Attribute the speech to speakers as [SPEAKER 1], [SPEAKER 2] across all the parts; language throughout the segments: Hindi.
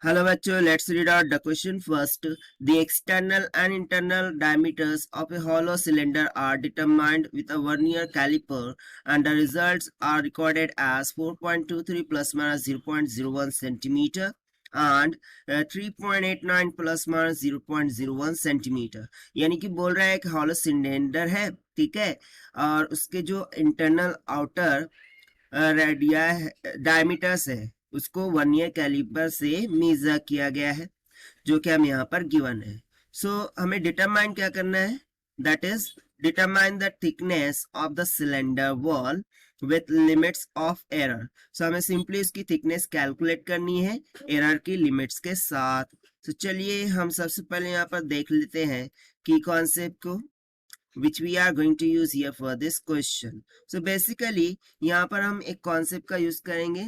[SPEAKER 1] Hello bachcho, let's read out the question first. The external and internal diameters of a hollow cylinder are determined with a vernier caliper and the results are recorded as 4.23 plus minus 0.01 centimeter and 3.89 plus minus 0.01 centimetre. यानी कि बोल रहा है कि हॉलो सिलेंडर है, ठीक है, और उसके जो इंटरनल आउटर रेडिया डायमीटर्स है उसको वर्नियर कैलिपर से मेजर किया गया है, जो कि हम यहाँ पर गिवन है। सो हमें डिटरमाइन क्या करना है, that is determine the thickness of the cylinder wall with limits of error. So हमें सिंपली इसकी थिकनेस कैलकुलेट करनी है एरर की लिमिट्स के साथ। तो चलिए हम सबसे पहले यहाँ पर देख लेते हैं की कॉन्सेप्ट को which we are going to use here for this question. So basically यहाँ पर हम एक concept का use करेंगे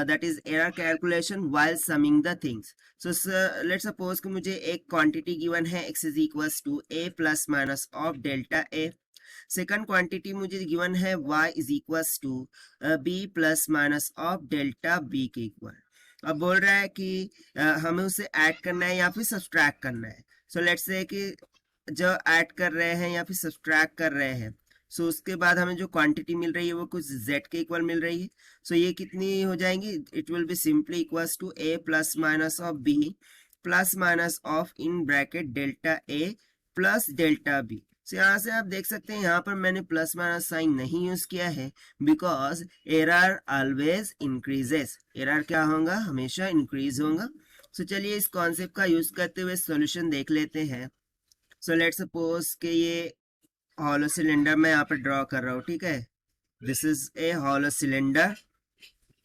[SPEAKER 1] that is error calculation while summing the things. So let's suppose कि मुझे एक quantity given है x is equals to a plus minus of delta a. Second quantity मुझे given है y is equals to b plus minus of delta b के equal. अब बोल रहा है कि हमें उसे ऐड करना है या फिर सब्सट्रैक्ट करना है। सो लेट्स से कि जो ऐड कर रहे हैं या फिर सब्सट्रैक्ट कर रहे हैं, सो उसके बाद हमें जो क्वांटिटी मिल रही है वो कुछ z के इक्वल मिल रही है। सो ये कितनी हो जाएंगी, it will be simply equals to a plus minus of b plus minus of in bracket delta a plus delta b। So यहाँ से आप देख सकते हैं यहाँ पर मैंने प्लस माइनस साइन नहीं यूज किया है because error always increases. Error क्या होगा, हमेशा इंक्रीज होगा। सो चलिए इस कॉन्सेप्ट का यूज करते हुए सॉल्यूशन देख लेते हैं। सो लेट्स सपोज कि ये हॉलो सिलेंडर मैं यहाँ पर ड्रॉ कर रहा हूँ, ठीक है, this is a hollow cylinder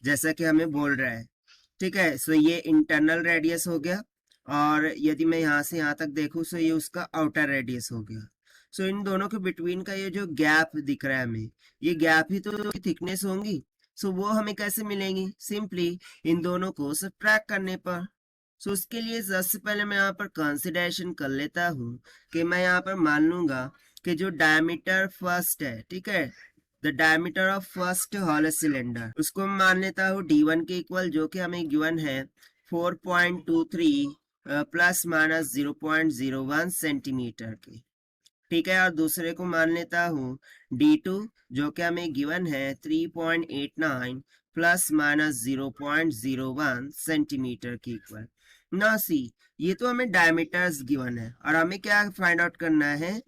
[SPEAKER 1] जैसा कि हमें बोल रहा है, ठीक है। सो ये इंटरनल रेडियस हो गया और यदि मैं यहाँ से यहाँ तक देखूँ सो ये उसका आउटर रेडियस हो गया। सो इन दोनों के बिटवीन का ये जो गैप दिख रहा है हमें, ये गैप ही तो थिकनेस होंगी। सो वो हमें कैसे मिलेंगी, सिंपली इन दोनों को सब्ट्रैक्ट करने पर। सो उसके लिए सबसे पहले मैं यहाँ पर कंसिडरेशन कर लेता हूँ कि मैं यहाँ पर मान लूंगा कि जो डायमीटर फर्स्ट है, ठीक है, the diameter of first hollow cylinder, उसको मान लेता हूँ d1 के इक्वल, जो कि हमें गिवन है 4.23 प्लस माइनस 0.01 सेंटीमीटर के, ठीक है। और दूसरे को मान लेता हूँ d2 जो कि हमें गिवन है 3.89 प्लस माइनस 0.01 सेंटीमीटर के इक्वल। ना सी, ये तो हमें डायमीटर्स गिवन है और हमें क्या फाइंड आउट करना है,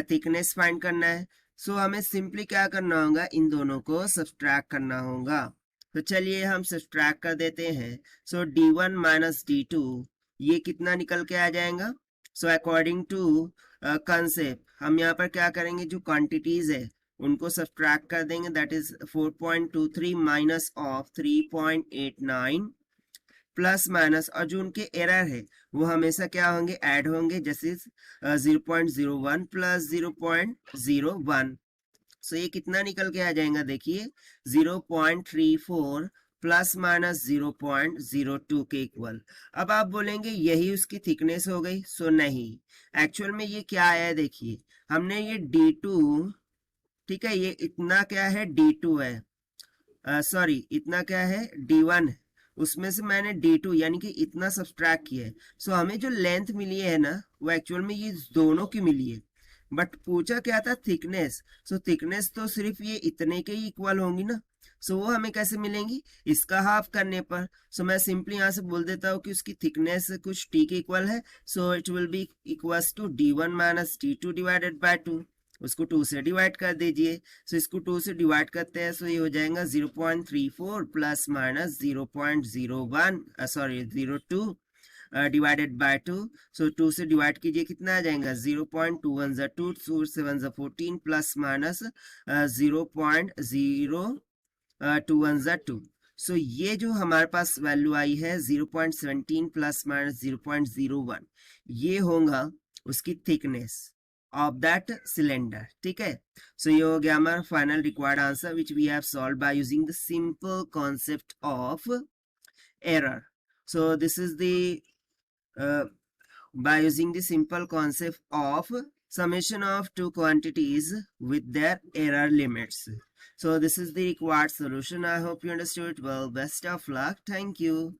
[SPEAKER 1] थिकनेस फाइंड करना है। सो हमें सिंपली क्या करना होगा, इन दोनों को सब्सट्रैक्ट करना होगा। तो चलिए हम सब्सट्रैक्ट कर देते हैं। सो d1 माइनस d2 ये कितना निकल के आ जाएगा। सो अकॉर्डिंग टू कंसेप्ट हम यहाँ पर क्या करेंगे, जो क्वांटिटीज है उनको सब्सट्रैक्ट कर देंगे, that is 4.23 minus of 3.89 plus minus, और जो उनके एरर है वो हमेशा क्या होंगे, ऐड होंगे, जैसे 0.01 प्लस 0.01। सो ये कितना निकल के आ जाएगा, देखिए 0.34 प्लस माइनस 0.02 के इक्वल। अब आप बोलेंगे यही उसकी थिकनेस हो गई। सो नहीं, एक्चुअल में ये क्या है, देखिए हमने ये d2, ठीक है, ये इतना क्या है d2 है, सॉरी इतना क्या है d1 है, उसमें से मैंने d2 यानी कि इतना सब्सट्रैक्ट किया है। सो हमें जो लेंथ मिली है ना वो एक्चुअल में ये दोनों की मिली है, बट पूछा क्या था, थिकनेस। सो थिकनेस तो सिर्फ ये इतने के ही इक्वल होंगी ना। सो वो हमें कैसे मिलेंगी, इसका हाफ करने पर। सो मैं सिंपली यहाँ से बोल देता हूँ कि उसकी थिकनेस कुछ t के इक्वल है। So it will be equals to d1 minus d2 divided by 2। उसको 2 से डिवाइड कर दीजिए। सो इसको 2 से डिवाइड करते हैं, सो ये हो जाएगा 0.34 plus minus 0.01 sorry 02 divided by 2। सो 2 से डिवाइड कीजिए, कितना आ जाएगा 0.21 ज़ा 2, 2 7 ज़ा 14 प्लस माइनस 0.021 ज़ा 2। सो ये जो हमारे पास वैल्यू आई है 0.17 प्लस माइनस 0.01, ये होगा उसकी थिकनेस of that cylinder, ठीक है। सो ये हो गया हमारा final required answer which we have solved by using the simple concept of error. So this is the by using the simple concept of summation of two quantities with their error limits. So this is the required solution. I hope you understood well. Best of luck. Thank you.